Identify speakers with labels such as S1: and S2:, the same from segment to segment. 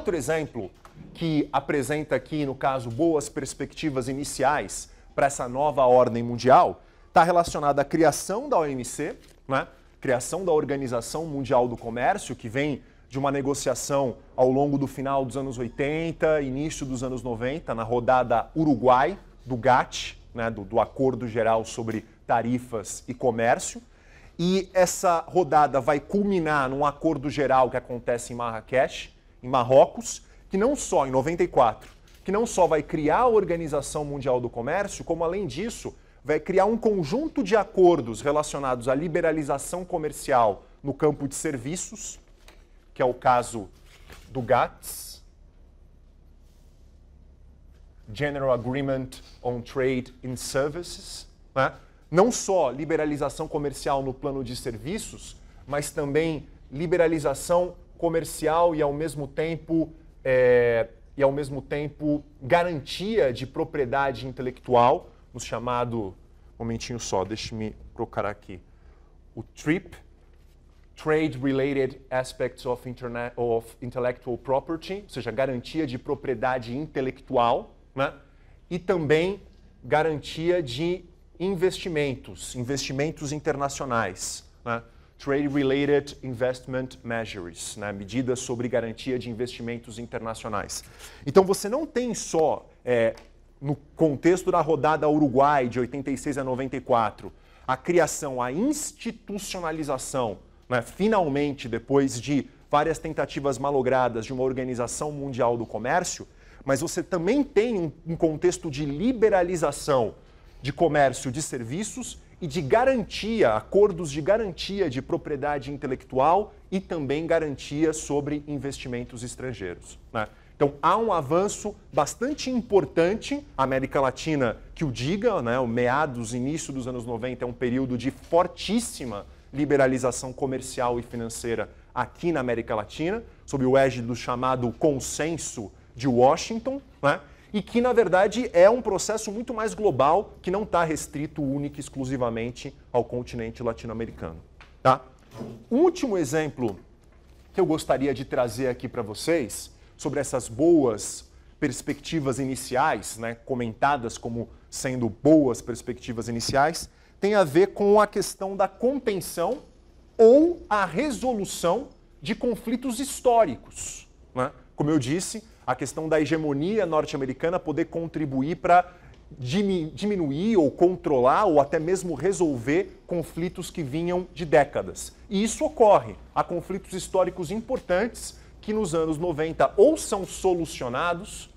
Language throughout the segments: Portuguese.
S1: outro exemplo que apresenta aqui, no caso, boas perspectivas iniciais para essa nova ordem mundial está relacionado à criação da OMC, né? Criação da Organização Mundial do Comércio, que vem de uma negociação ao longo do final dos anos 80, início dos anos 90, na rodada Uruguai do GATT, né? do Acordo Geral sobre Tarifas e Comércio. E essa rodada vai culminar num acordo geral que acontece em Marrakech, em Marrocos, que não só, em 94, que não só vai criar a Organização Mundial do Comércio, como além disso, vai criar um conjunto de acordos relacionados à liberalização comercial no campo de serviços, que é o caso do GATS, General Agreement on Trade in Services, né? Não só liberalização comercial no plano de serviços, mas também liberalização comercial e ao mesmo tempo garantia de propriedade intelectual, no chamado, um momentinho só, deixe-me procurar aqui, o TRIP, Trade Related Aspects of Intellectual Property, ou seja, garantia de propriedade intelectual, né? E também garantia de investimentos internacionais, né? Trade Related Investment Measures, né? Medidas sobre garantia de investimentos internacionais. Então você não tem só, no contexto da rodada Uruguai de 86 a 94, a criação, a institucionalização, né? Finalmente, depois de várias tentativas malogradas de uma Organização Mundial do Comércio, mas você também tem um contexto de liberalização de comércio de serviços e de garantia, acordos de garantia de propriedade intelectual e também garantia sobre investimentos estrangeiros, né? Então, há um avanço bastante importante, a América Latina que o diga, né? O meados, início dos anos 90 é um período de fortíssima liberalização comercial e financeira aqui na América Latina, sob o égide do chamado Consenso de Washington, né? E que, na verdade, é um processo muito mais global, que não está restrito única e exclusivamente ao continente latino-americano, tá? Um último exemplo que eu gostaria de trazer aqui para vocês, sobre essas boas perspectivas iniciais, né, comentadas como sendo boas perspectivas iniciais, tem a ver com a questão da contenção ou a resolução de conflitos históricos, né? Como eu disse, a questão da hegemonia norte-americana poder contribuir para diminuir ou controlar ou até mesmo resolver conflitos que vinham de décadas. E isso ocorre. Há conflitos históricos importantes que nos anos 90 ou são solucionados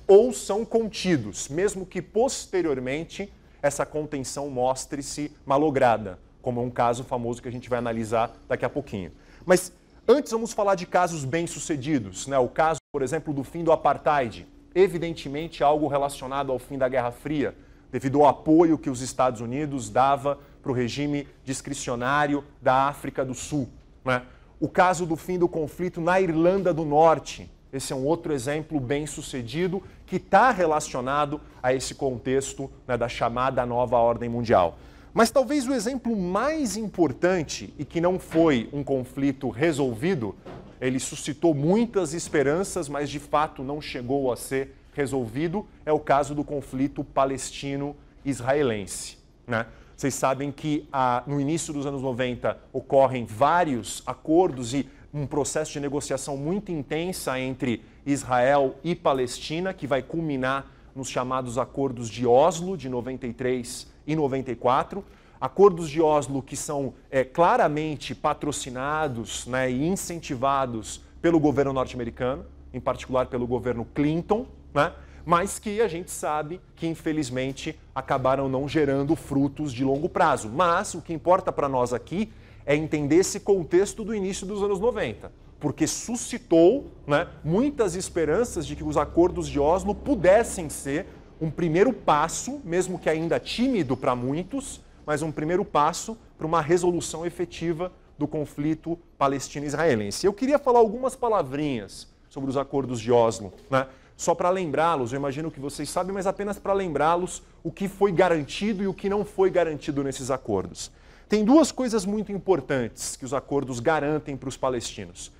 S1: ou são contidos, mesmo que posteriormente essa contenção mostre-se malograda, como é um caso famoso que a gente vai analisar daqui a pouquinho. Mas antes vamos falar de casos bem-sucedidos, né? O caso, por exemplo, do fim do apartheid, evidentemente algo relacionado ao fim da Guerra Fria, devido ao apoio que os Estados Unidos dava para o regime discricionário da África do Sul, né? O caso do fim do conflito na Irlanda do Norte, esse é um outro exemplo bem-sucedido que está relacionado a esse contexto, né, da chamada nova ordem mundial. Mas talvez o exemplo mais importante e que não foi um conflito resolvido, ele suscitou muitas esperanças, mas de fato não chegou a ser resolvido, é o caso do conflito palestino-israelense, né? Vocês sabem que no início dos anos 90 ocorrem vários acordos e um processo de negociação muito intensa entre Israel e Palestina, que vai culminar nos chamados acordos de Oslo, de 93 e 94. Acordos de Oslo que são claramente patrocinados, né, e incentivados pelo governo norte-americano, em particular pelo governo Clinton, né, mas que a gente sabe que, infelizmente, acabaram não gerando frutos de longo prazo. Mas o que importa para nós aqui é entender esse contexto do início dos anos 90, porque suscitou, né, muitas esperanças de que os acordos de Oslo pudessem ser um primeiro passo, mesmo que ainda tímido para muitos, mas um primeiro passo para uma resolução efetiva do conflito palestino-israelense. Eu queria falar algumas palavrinhas sobre os acordos de Oslo, né? Só para lembrá-los, eu imagino que vocês sabem, mas apenas para lembrá-los o que foi garantido e o que não foi garantido nesses acordos. Tem duas coisas muito importantes que os acordos garantem para os palestinos.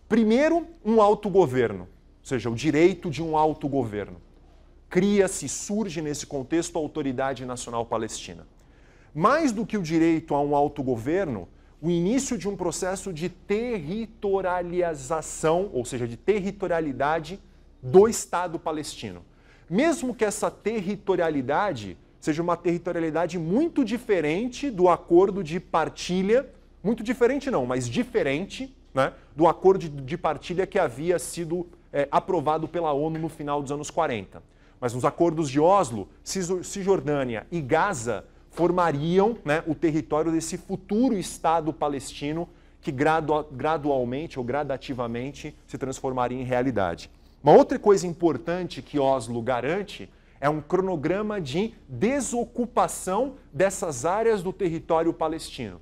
S1: Primeiro, um autogoverno, ou seja, o direito de um autogoverno. Cria-se, surge nesse contexto a Autoridade Nacional Palestina. Mais do que o direito a um autogoverno, o início de um processo de territorialização, ou seja, de territorialidade do Estado palestino. Mesmo que essa territorialidade seja uma territorialidade muito diferente do acordo de partilha, muito diferente não, mas diferente, né, do acordo de partilha que havia sido aprovado pela ONU no final dos anos 40. Mas nos acordos de Oslo, Cisjordânia e Gaza formariam, né, o território desse futuro Estado palestino que gradualmente ou gradativamente se transformaria em realidade. Uma outra coisa importante que Oslo garante é um cronograma de desocupação dessas áreas do território palestino.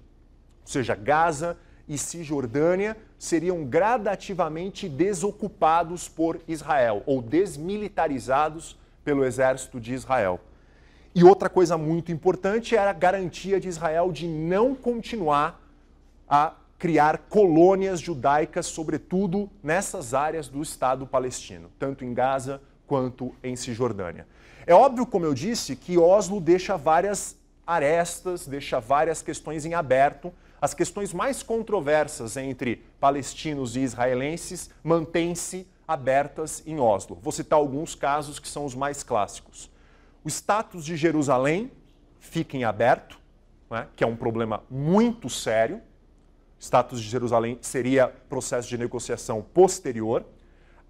S1: Ou seja, Gaza e Cisjordânia seriam gradativamente desocupados por Israel ou desmilitarizados pelo exército de Israel. E outra coisa muito importante era a garantia de Israel de não continuar a criar colônias judaicas, sobretudo nessas áreas do Estado palestino, tanto em Gaza quanto em Cisjordânia. É óbvio, como eu disse, que Oslo deixa várias arestas, deixa várias questões em aberto. As questões mais controversas entre palestinos e israelenses mantêm-se abertas em Oslo. Vou citar alguns casos que são os mais clássicos. O status de Jerusalém fica em aberto, né, que é um problema muito sério. O status de Jerusalém seria processo de negociação posterior.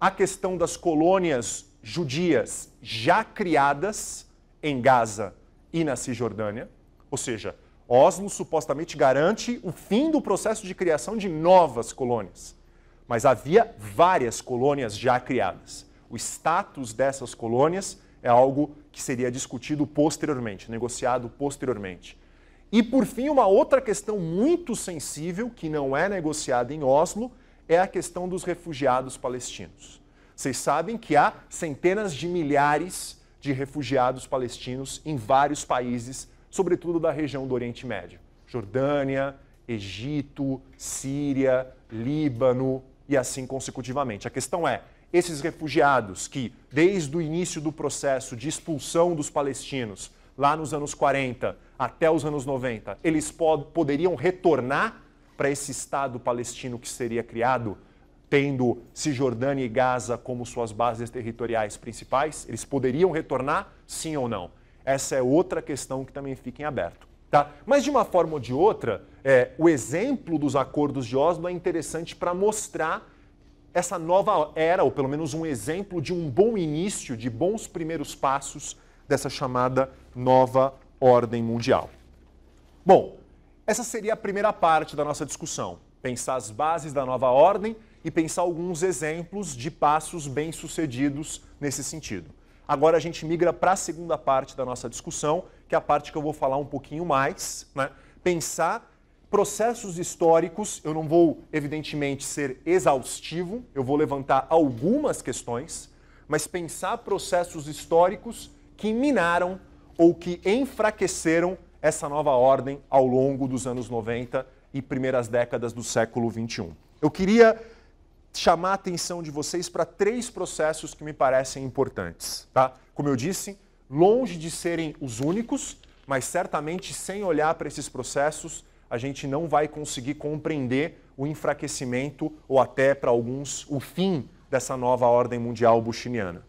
S1: A questão das colônias judias já criadas em Gaza e na Cisjordânia, ou seja, Oslo supostamente garante o fim do processo de criação de novas colônias, mas havia várias colônias já criadas. O status dessas colônias é algo que seria discutido posteriormente, negociado posteriormente. E, por fim, uma outra questão muito sensível, que não é negociada em Oslo, é a questão dos refugiados palestinos. Vocês sabem que há centenas de milhares de refugiados palestinos em vários países, sobretudo da região do Oriente Médio. Jordânia, Egito, Síria, Líbano e assim consecutivamente. A questão é, esses refugiados que, desde o início do processo de expulsão dos palestinos, lá nos anos 40 até os anos 90, eles poderiam retornar para esse Estado palestino que seria criado, tendo Cisjordânia e Gaza como suas bases territoriais principais? Eles poderiam retornar, sim ou não? Essa é outra questão que também fica em aberto. Tá? Mas, de uma forma ou de outra, o exemplo dos acordos de Oslo é interessante para mostrar essa nova era, ou pelo menos um exemplo de um bom início, de bons primeiros passos dessa chamada nova ordem mundial. Bom, essa seria a primeira parte da nossa discussão. Pensar as bases da nova ordem e pensar alguns exemplos de passos bem-sucedidos nesse sentido. Agora a gente migra para a segunda parte da nossa discussão, que é a parte que eu vou falar um pouquinho mais, né? Pensar processos históricos. Eu não vou, evidentemente, ser exaustivo, eu vou levantar algumas questões, mas pensar processos históricos que minaram ou que enfraqueceram essa nova ordem ao longo dos anos 90 e primeiras décadas do século XXI. Eu queria chamar a atenção de vocês para 3 processos que me parecem importantes. Tá? Como eu disse, longe de serem os únicos, mas certamente sem olhar para esses processos, a gente não vai conseguir compreender o enfraquecimento ou até, para alguns, o fim dessa nova ordem mundial bushiniana.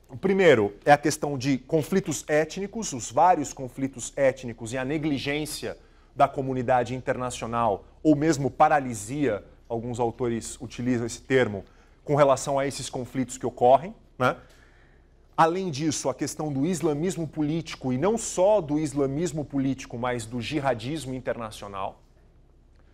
S1: O primeiro é a questão de conflitos étnicos, os vários conflitos étnicos e a negligência da comunidade internacional, ou mesmo paralisia, alguns autores utilizam esse termo, com relação a esses conflitos que ocorrem, né? Além disso, a questão do islamismo político, e não só do islamismo político, mas do jihadismo internacional.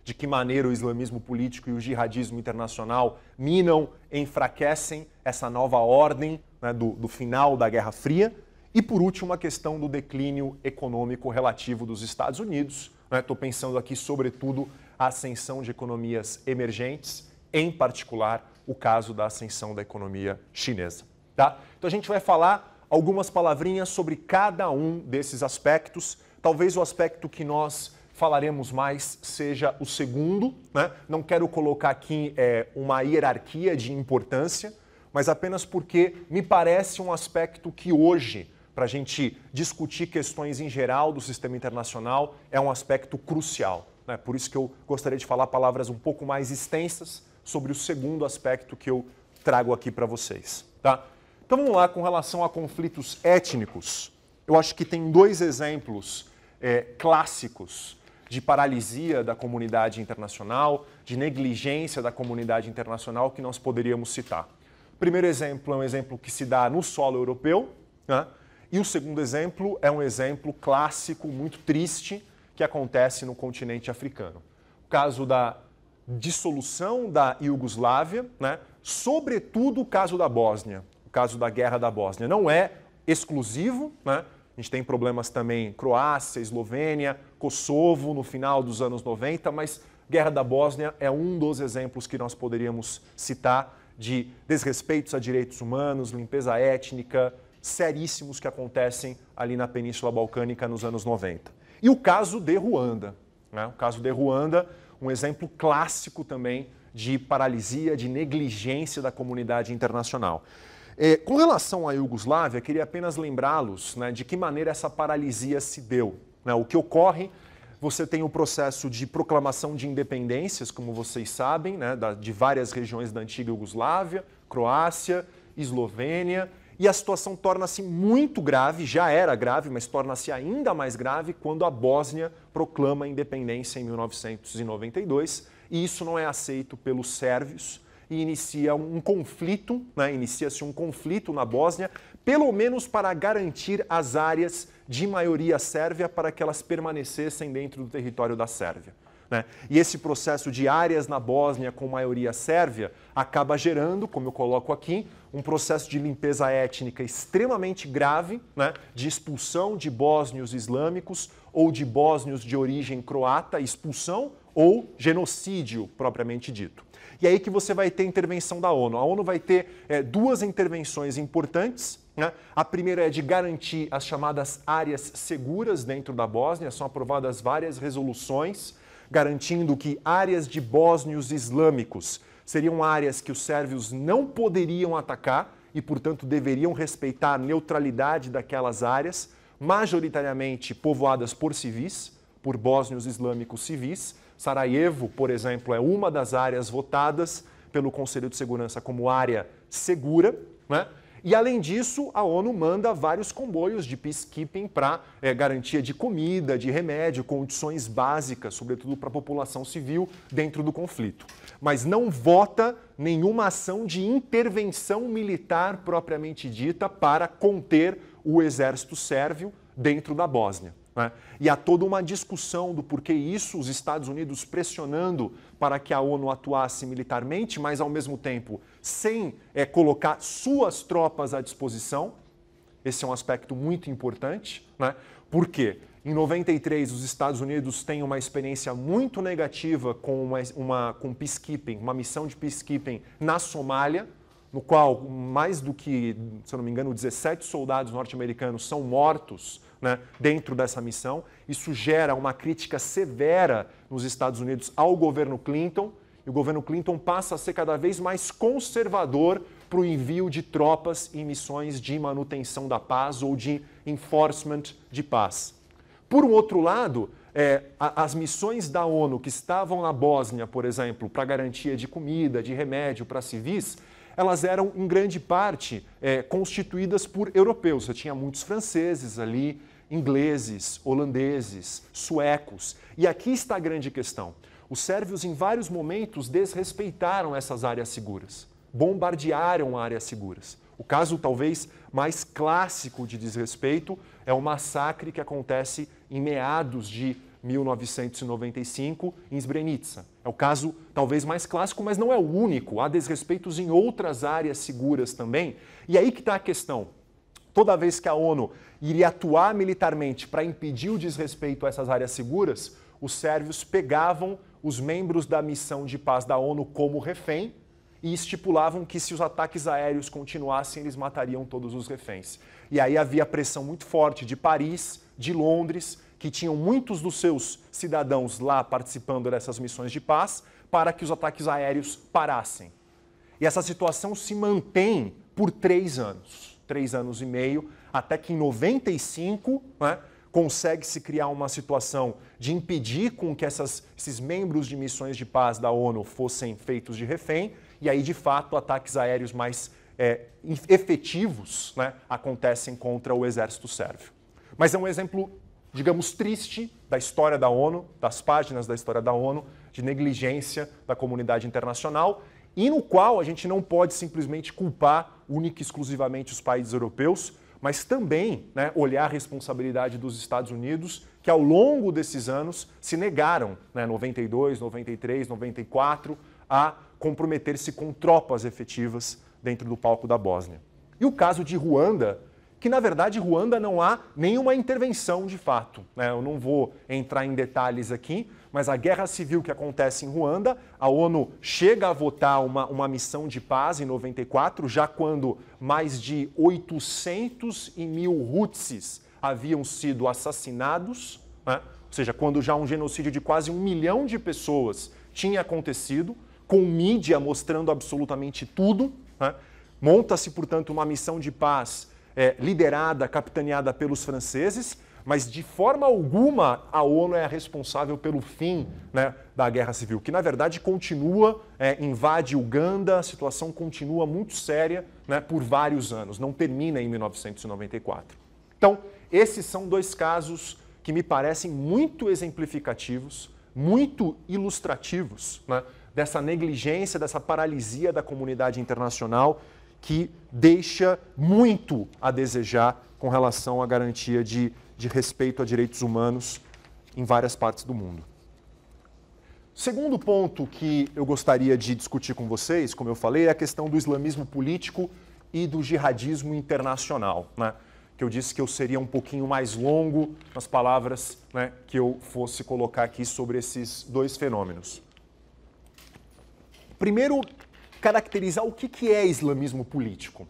S1: De que maneira o islamismo político e o jihadismo internacional minam, enfraquecem essa nova ordem, né, do final da Guerra Fria. E, por último, a questão do declínio econômico relativo dos Estados Unidos. Estou pensando aqui, sobretudo, a ascensão de economias emergentes, em particular, o caso da ascensão da economia chinesa. Tá? Então, a gente vai falar algumas palavrinhas sobre cada um desses aspectos. Talvez o aspecto que nós falaremos mais seja o segundo, né? Não quero colocar aqui uma hierarquia de importância, mas apenas porque me parece um aspecto que hoje, para a gente discutir questões em geral do sistema internacional, é um aspecto crucial, né? Por isso que eu gostaria de falar palavras um pouco mais extensas sobre o segundo aspecto que eu trago aqui para vocês, tá? Então vamos lá, com relação a conflitos étnicos, eu acho que tem dois exemplos clássicos de paralisia da comunidade internacional, de negligência da comunidade internacional que nós poderíamos citar. O primeiro exemplo é um exemplo que se dá no solo europeu, né? E o segundo exemplo é um exemplo clássico, muito triste, que acontece no continente africano. O caso da dissolução da Iugoslávia, né? Sobretudo o caso da Bósnia, o caso da Guerra da Bósnia. Não é exclusivo, né? A gente tem problemas também em Croácia, Eslovênia, Kosovo no final dos anos 90, mas Guerra da Bósnia é um dos exemplos que nós poderíamos citar de desrespeitos a direitos humanos, limpeza étnica, seríssimos que acontecem ali na Península Balcânica nos anos 90. E o caso de Ruanda, né? O caso de Ruanda, um exemplo clássico também de paralisia, de negligência da comunidade internacional. Com relação à Iugoslávia, queria apenas lembrá-los, né, de que maneira essa paralisia se deu, né? O que ocorre, você tem o processo de proclamação de independências, como vocês sabem, né, de várias regiões da antiga Iugoslávia, Croácia, Eslovênia, e a situação torna-se muito grave, já era grave, mas torna-se ainda mais grave quando a Bósnia proclama a independência em 1992, e isso não é aceito pelos sérvios, e inicia um conflito, né? Inicia-se um conflito na Bósnia, pelo menos para garantir as áreas de maioria sérvia para que elas permanecessem dentro do território da Sérvia, né? E esse processo de áreas na Bósnia com maioria sérvia acaba gerando, como eu coloco aqui, um processo de limpeza étnica extremamente grave, né? De expulsão de bósnios islâmicos ou de bósnios de origem croata, expulsão ou genocídio propriamente dito. E aí que você vai ter intervenção da ONU. A ONU vai ter duas intervenções importantes, né? A primeira é de garantir as chamadas áreas seguras dentro da Bósnia. São aprovadas várias resoluções garantindo que áreas de bósnios islâmicos seriam áreas que os sérvios não poderiam atacar e, portanto, deveriam respeitar a neutralidade daquelas áreas, majoritariamente povoadas por civis, por bósnios islâmicos civis. Sarajevo, por exemplo, é uma das áreas votadas pelo Conselho de Segurança como área segura, né? E, além disso, a ONU manda vários comboios de peacekeeping para garantia de comida, de remédio, condições básicas, sobretudo para a população civil dentro do conflito. Mas não vota nenhuma ação de intervenção militar propriamente dita para conter o exército sérvio dentro da Bósnia, né? E há toda uma discussão do porquê isso, os Estados Unidos pressionando para que a ONU atuasse militarmente, mas ao mesmo tempo sem colocar suas tropas à disposição. Esse é um aspecto muito importante, né? Por quê? Em 93, os Estados Unidos têm uma experiência muito negativa com peacekeeping, uma missão de peacekeeping na Somália, no qual mais do que, se eu não me engano, 17 soldados norte-americanos são mortos, né, dentro dessa missão. Isso gera uma crítica severa nos Estados Unidos ao governo Clinton, e o governo Clinton passa a ser cada vez mais conservador para o envio de tropas em missões de manutenção da paz ou de enforcement de paz. Por um outro lado, as missões da ONU que estavam na Bósnia, por exemplo, para garantia de comida, de remédio para civis, elas eram, em grande parte, constituídas por europeus. Você tinha muitos franceses ali, ingleses, holandeses, suecos. E aqui está a grande questão. Os sérvios, em vários momentos, desrespeitaram essas áreas seguras, bombardearam áreas seguras. O caso, talvez, mais clássico de desrespeito é o massacre que acontece em meados de 1995, em Srebrenica. É o caso talvez mais clássico, mas não é o único. Há desrespeitos em outras áreas seguras também. E aí que está a questão. Toda vez que a ONU iria atuar militarmente para impedir o desrespeito a essas áreas seguras, os sérvios pegavam os membros da missão de paz da ONU como refém e estipulavam que se os ataques aéreos continuassem, eles matariam todos os reféns. E aí havia pressão muito forte de Paris, de Londres, que tinham muitos dos seus cidadãos lá participando dessas missões de paz, para que os ataques aéreos parassem. E essa situação se mantém por 3 anos e meio, até que em 95, né, consegue-se criar uma situação de impedir com que esses membros de missões de paz da ONU fossem feitos de refém, e aí, de fato, ataques aéreos mais efetivos, né, acontecem contra o exército sérvio. Mas é um exemplo, digamos, triste da história da ONU, das páginas da história da ONU, de negligência da comunidade internacional, e no qual a gente não pode simplesmente culpar única e exclusivamente os países europeus, mas também, né, olhar a responsabilidade dos Estados Unidos, que ao longo desses anos se negaram, né, 92, 93, 94, a comprometer-se com tropas efetivas dentro do palco da Bósnia. E o caso de Ruanda, que na verdade Ruanda não há nenhuma intervenção de fato, né? Eu não vou entrar em detalhes aqui, mas a guerra civil que acontece em Ruanda, a ONU chega a votar uma missão de paz em 94, já quando mais de 800 e 1.000 Hutsis haviam sido assassinados, né? Ou seja, quando já um genocídio de quase 1 milhão de pessoas tinha acontecido, com mídia mostrando absolutamente tudo, né? Monta-se, portanto, uma missão de paz liderada, capitaneada pelos franceses, mas de forma alguma a ONU é a responsável pelo fim, né, da guerra civil, que na verdade continua, invade Uganda, a situação continua muito séria, né, por vários anos, não termina em 1994. Então, esses são 2 casos que me parecem muito exemplificativos, muito ilustrativos, né, dessa negligência, dessa paralisia da comunidade internacional que deixa muito a desejar com relação à garantia de respeito a direitos humanos em várias partes do mundo. Segundo ponto que eu gostaria de discutir com vocês, como eu falei, é a questão do islamismo político e do jihadismo internacional, né? Que eu disse que eu seria um pouquinho mais longo nas palavras, né, que eu fosse colocar aqui sobre esses 2 fenômenos. Primeiro, caracterizar o que é islamismo político.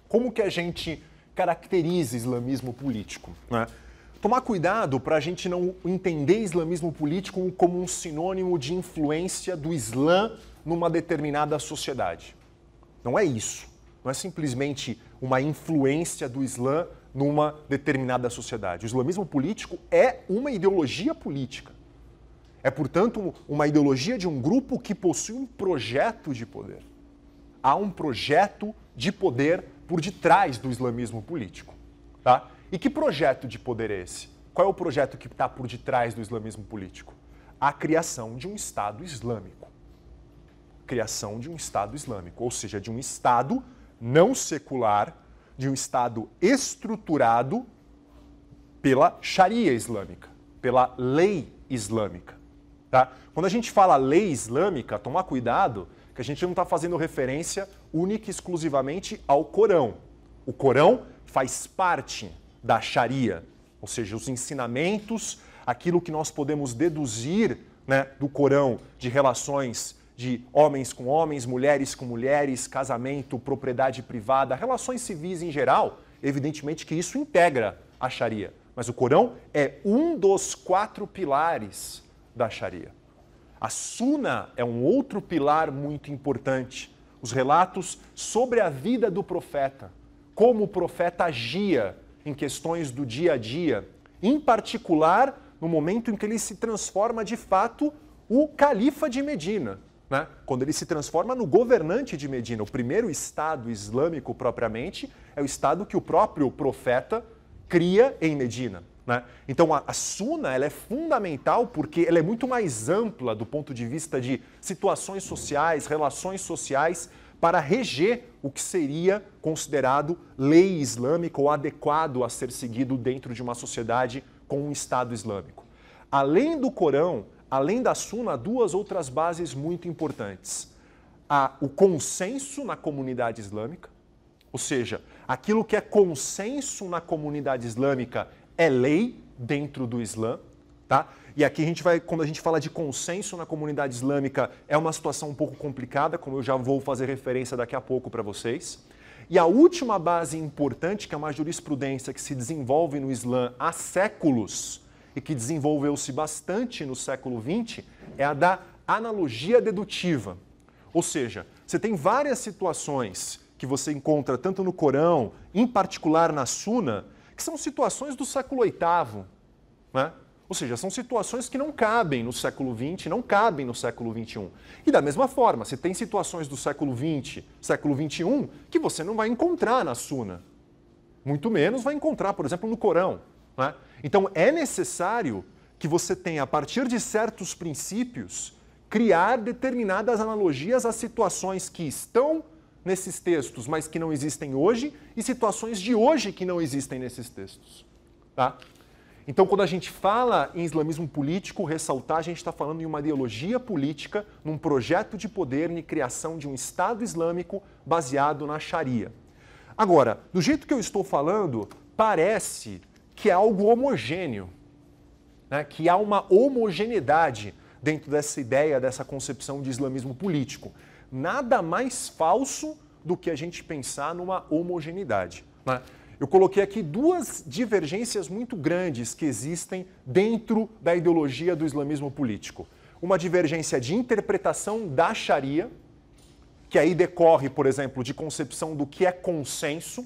S1: Como que a gente caracteriza islamismo político, né? Tomar cuidado para a gente não entender islamismo político como um sinônimo de influência do Islã numa determinada sociedade. Não é isso. Não é simplesmente uma influência do Islã numa determinada sociedade. O islamismo político é uma ideologia política. É, portanto, uma ideologia de um grupo que possui um projeto de poder. Há um projeto de poder por detrás do islamismo político, tá? E que projeto de poder é esse? Qual é o projeto que está por detrás do islamismo político? A criação de um Estado Islâmico. Criação de um Estado Islâmico, ou seja, de um Estado não secular, de um Estado estruturado pela Sharia islâmica, pela lei islâmica. Tá? Quando a gente fala lei islâmica, tomar cuidado que a gente não está fazendo referência única e exclusivamente ao Corão. O Corão faz parte da Sharia, ou seja, os ensinamentos, aquilo que nós podemos deduzir, né, do Corão de relações de homens com homens, mulheres com mulheres, casamento, propriedade privada, relações civis em geral, evidentemente que isso integra a Sharia. Mas o Corão é um dos 4 pilares da Sharia. A Sunna é um outro pilar muito importante. Os relatos sobre a vida do profeta, como o profeta agia em questões do dia a dia, em particular no momento em que ele se transforma de fato o califa de Medina, né? Quando ele se transforma no governante de Medina. O primeiro Estado islâmico propriamente é o Estado que o próprio profeta cria em Medina. Né? Então a Sunna ela é fundamental porque ela é muito mais ampla do ponto de vista de situações sociais, relações sociais, para reger o que seria considerado lei islâmica ou adequado a ser seguido dentro de uma sociedade com um Estado islâmico. Além do Corão, além da Sunna, 2 outras bases muito importantes. Há o consenso na comunidade islâmica, ou seja, aquilo que é consenso na comunidade islâmica é lei dentro do Islã, tá? E aqui quando a gente fala de consenso na comunidade islâmica, é uma situação um pouco complicada, como eu já vou fazer referência daqui a pouco para vocês. E a última base importante, que é uma jurisprudência que se desenvolve no Islã há séculos e que desenvolveu-se bastante no século XX é a da analogia dedutiva. Ou seja, você tem várias situações que você encontra tanto no Corão, em particular na Suna, que são situações do século VIII, né? Ou seja, são situações que não cabem no século XX, não cabem no século XXI. E da mesma forma, você tem situações do século XX, século XXI, que você não vai encontrar na Suna. Muito menos vai encontrar, por exemplo, no Corão, né? Então é necessário que você tenha, a partir de certos princípios, criar determinadas analogias às situações que estão nesses textos, mas que não existem hoje, e situações de hoje que não existem nesses textos. Tá? Então, quando a gente fala em islamismo político, ressaltar, a gente está falando em uma ideologia política, num projeto de poder, na criação de um Estado Islâmico baseado na Sharia. Agora, do jeito que eu estou falando, parece que é algo homogêneo, né? Que há uma homogeneidade dentro dessa ideia, dessa concepção de islamismo político. Nada mais falso do que a gente pensar numa homogeneidade, né? Eu coloquei aqui duas divergências muito grandes que existem dentro da ideologia do islamismo político. Uma divergência de interpretação da Sharia, que aí decorre, por exemplo, de concepção do que é consenso.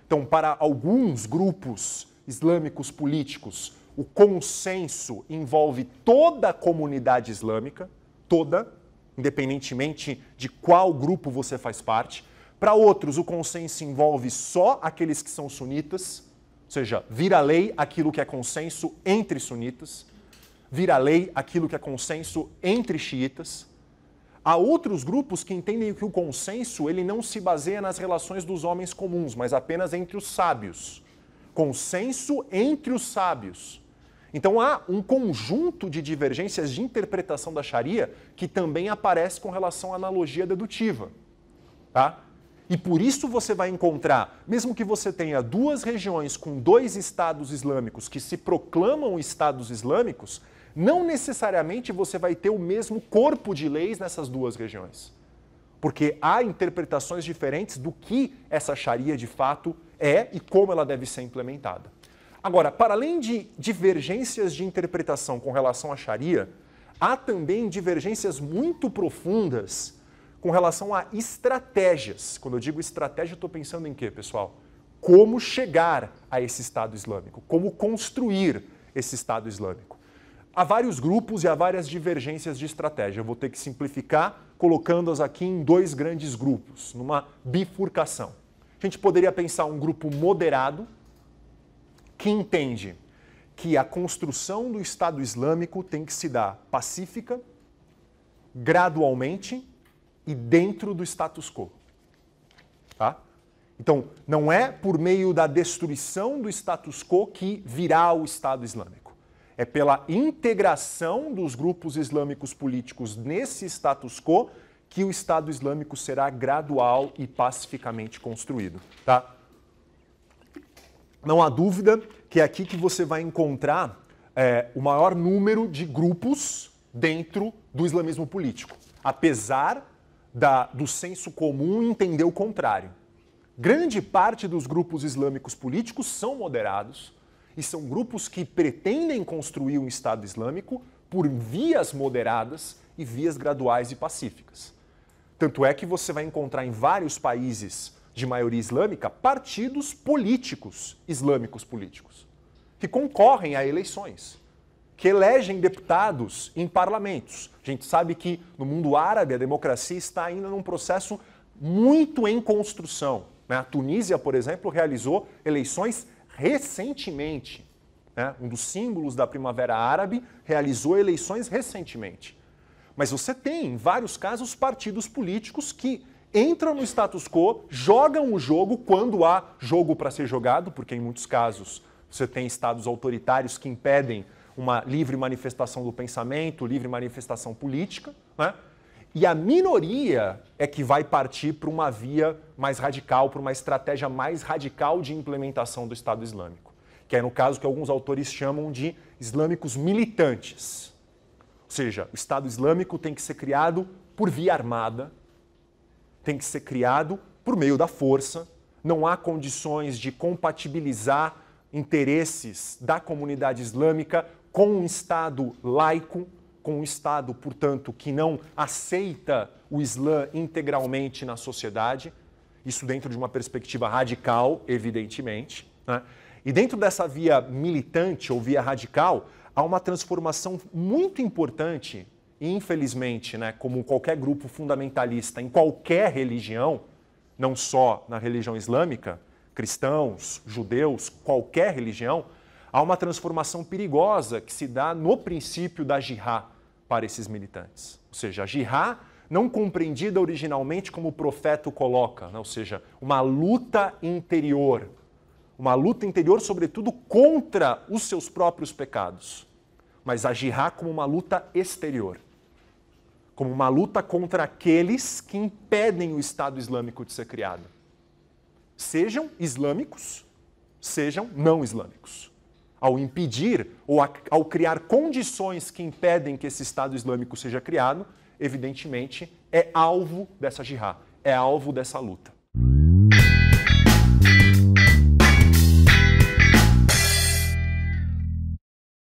S1: Então, para alguns grupos islâmicos políticos, o consenso envolve toda a comunidade islâmica, toda, independentemente de qual grupo você faz parte. Para outros, o consenso envolve só aqueles que são sunitas, ou seja, vira lei aquilo que é consenso entre sunitas, vira lei aquilo que é consenso entre xiitas. Há outros grupos que entendem que o consenso ele não se baseia nas relações dos homens comuns, mas apenas entre os sábios. Consenso entre os sábios. Então há um conjunto de divergências de interpretação da Sharia que também aparece com relação à analogia dedutiva. Tá? E por isso você vai encontrar, mesmo que você tenha duas regiões com dois estados islâmicos que se proclamam estados islâmicos, não necessariamente você vai ter o mesmo corpo de leis nessas duas regiões. Porque há interpretações diferentes do que essa Sharia de fato é e como ela deve ser implementada. Agora, para além de divergências de interpretação com relação à Sharia, há também divergências muito profundas com relação a estratégias. Quando eu digo estratégia, eu estou pensando em quê, pessoal? Como chegar a esse Estado Islâmico, como construir esse Estado Islâmico. Há vários grupos e há várias divergências de estratégia. Eu vou ter que simplificar, colocando-as aqui em dois grandes grupos, numa bifurcação. A gente poderia pensar um grupo moderado, que entende que a construção do Estado Islâmico tem que se dar pacífica, gradualmente e dentro do status quo. Tá? Então, não é por meio da destruição do status quo que virá o Estado Islâmico. É pela integração dos grupos islâmicos políticos nesse status quo que o Estado Islâmico será gradual e pacificamente construído. Tá? Não há dúvida que é aqui que você vai encontrar o maior número de grupos dentro do islamismo político, apesar do senso comum entender o contrário. Grande parte dos grupos islâmicos políticos são moderados e são grupos que pretendem construir um Estado Islâmico por vias moderadas e vias graduais e pacíficas. Tanto é que você vai encontrar em vários países de maioria islâmica partidos políticos islâmicos políticos que concorrem a eleições, que elegem deputados em parlamentos. A gente sabe que no mundo árabe a democracia está ainda num processo muito em construção, né? A Tunísia, por exemplo, realizou eleições recentemente, né? Um dos símbolos da Primavera Árabe realizou eleições recentemente. Mas você tem, em vários casos, partidos políticos que entram no status quo, jogam o jogo quando há jogo para ser jogado, porque em muitos casos você tem estados autoritários que impedem uma livre manifestação do pensamento, livre manifestação política, né? E a minoria é que vai partir para uma via mais radical, para uma estratégia mais radical de implementação do Estado Islâmico, que é no caso que alguns autores chamam de islâmicos militantes. Ou seja, o Estado Islâmico tem que ser criado por via armada, tem que ser criado por meio da força, não há condições de compatibilizar interesses da comunidade islâmica com um Estado laico, com um Estado, portanto, que não aceita o Islã integralmente na sociedade, isso dentro de uma perspectiva radical, evidentemente, né? E dentro dessa via militante ou via radical, há uma transformação muito importante, e infelizmente, né, como qualquer grupo fundamentalista em qualquer religião, não só na religião islâmica, cristãos, judeus, qualquer religião, há uma transformação perigosa que se dá no princípio da jihad para esses militantes. Ou seja, a jihad não compreendida originalmente como o profeta o coloca, né? Ou seja, uma luta interior, sobretudo contra os seus próprios pecados, mas a jihad como uma luta exterior, como uma luta contra aqueles que impedem o Estado Islâmico de ser criado. Sejam islâmicos, sejam não islâmicos. Ao impedir ou ao criar condições que impedem que esse Estado Islâmico seja criado, evidentemente é alvo dessa jihad, é alvo dessa luta.